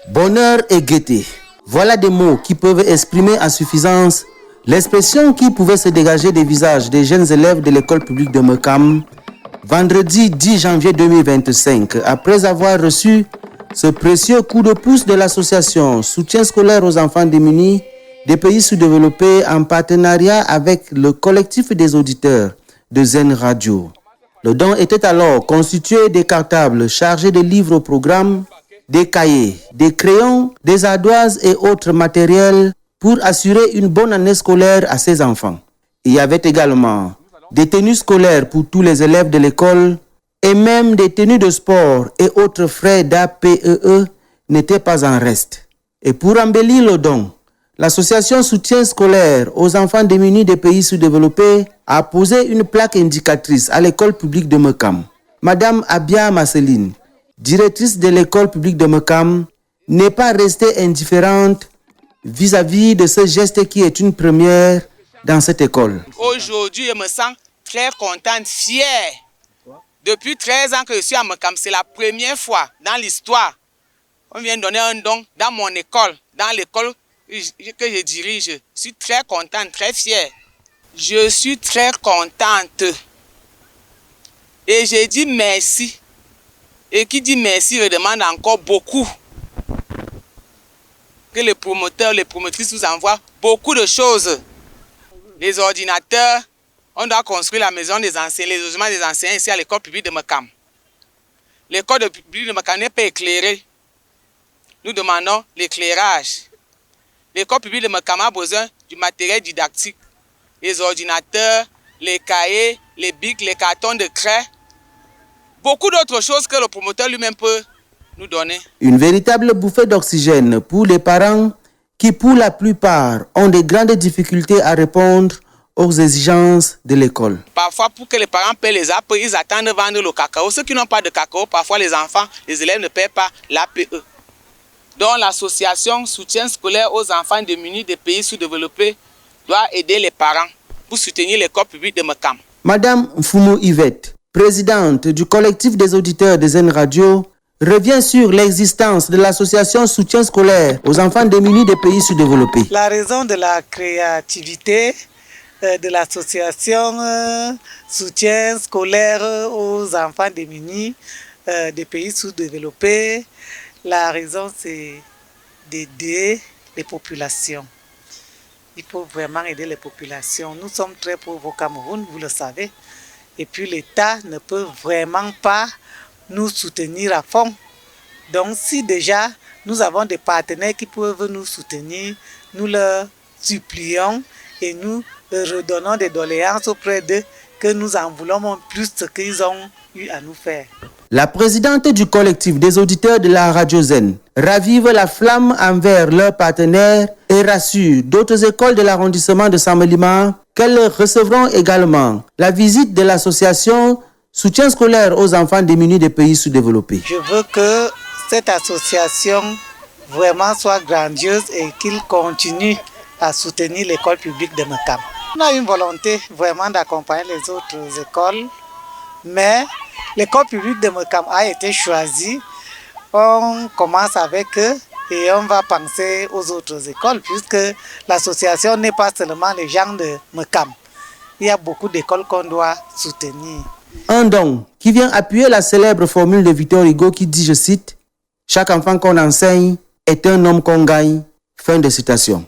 Bonheur et gaieté. Voilà des mots qui peuvent exprimer à suffisance l'expression qui pouvait se dégager des visages des jeunes élèves de l'école publique de Mekam vendredi 10 janvier 2025, après avoir reçu ce précieux coup de pouce de l'association Soutien scolaire aux enfants démunis des pays sous-développés en partenariat avec le collectif des auditeurs de Zen Radio. Le don était alors constitué des cartables chargés de livres au programme, des cahiers, des crayons, des ardoises et autres matériels pour assurer une bonne année scolaire à ces enfants. Il y avait également des tenues scolaires pour tous les élèves de l'école et même des tenues de sport et autres frais d'APEE n'étaient pas en reste. Et pour embellir le don, l'association Soutien scolaire aux enfants démunis des pays sous-développés a posé une plaque indicatrice à l'école publique de Mekam. Madame Abia Marceline, directrice de l'école publique de Mekam, n'est pas restée indifférente vis-à-vis de ce geste qui est une première dans cette école. Aujourd'hui, je me sens très contente, fière. Depuis 13 ans que je suis à Mekam, c'est la première fois dans l'histoire on vient donner un don dans mon école, dans l'école que je dirige. Je suis très contente, très fière. Je suis très contente. Et je dis merci. Et qui dit merci redemande encore beaucoup. Que les promoteurs, les promotrices nous envoient beaucoup de choses. Les ordinateurs, on doit construire la maison des enseignants, les logements des enseignants ici à l'école publique de Mekam. L'école publique de Mekam n'est pas éclairée. Nous demandons l'éclairage. L'école publique de Mekam a besoin du matériel didactique. Les ordinateurs, les cahiers, les bics, les cartons de craie. Beaucoup d'autres choses que le promoteur lui-même peut nous donner. Une véritable bouffée d'oxygène pour les parents qui, pour la plupart, ont de grandes difficultés à répondre aux exigences de l'école. Parfois, pour que les parents paient les APE, ils attendent de vendre le cacao. Ceux qui n'ont pas de cacao, parfois les enfants, les élèves ne paient pas l'APE. Donc l'association Soutien scolaire aux enfants démunis des pays sous-développés doit aider les parents pour soutenir l'école publique de Mekam. Madame Mfumo Yvette, présidente du collectif des auditeurs de Zen Radio, revient sur l'existence de l'association Soutien scolaire aux enfants démunis des pays sous-développés. La raison de la créativité de l'association Soutien scolaire aux enfants démunis des pays sous-développés, la raison c'est d'aider les populations. Il faut vraiment aider les populations. Nous sommes très pauvres au Cameroun, vous le savez. Et puis l'État ne peut vraiment pas nous soutenir à fond. Donc si déjà nous avons des partenaires qui peuvent nous soutenir, nous leur supplions et nous redonnons des doléances auprès d'eux que nous en voulons plus ce qu'ils ont eu à nous faire. La présidente du collectif des auditeurs de la Radio Zen ravive la flamme envers leurs partenaires et rassure d'autres écoles de l'arrondissement de Saint-Mélima qu'elles recevront également la visite de l'association Soutien scolaire aux enfants démunis des pays sous-développés. Je veux que cette association vraiment soit grandiose et qu'il continue à soutenir l'école publique de Mekam. On a une volonté vraiment d'accompagner les autres écoles, mais l'école publique de Mekam a été choisie. On commence avec eux et on va penser aux autres écoles puisque l'association n'est pas seulement les gens de Mekam. Il y a beaucoup d'écoles qu'on doit soutenir. Un don qui vient appuyer la célèbre formule de Victor Hugo qui dit, je cite, « Chaque enfant qu'on enseigne est un homme qu'on gagne ». Fin de citation.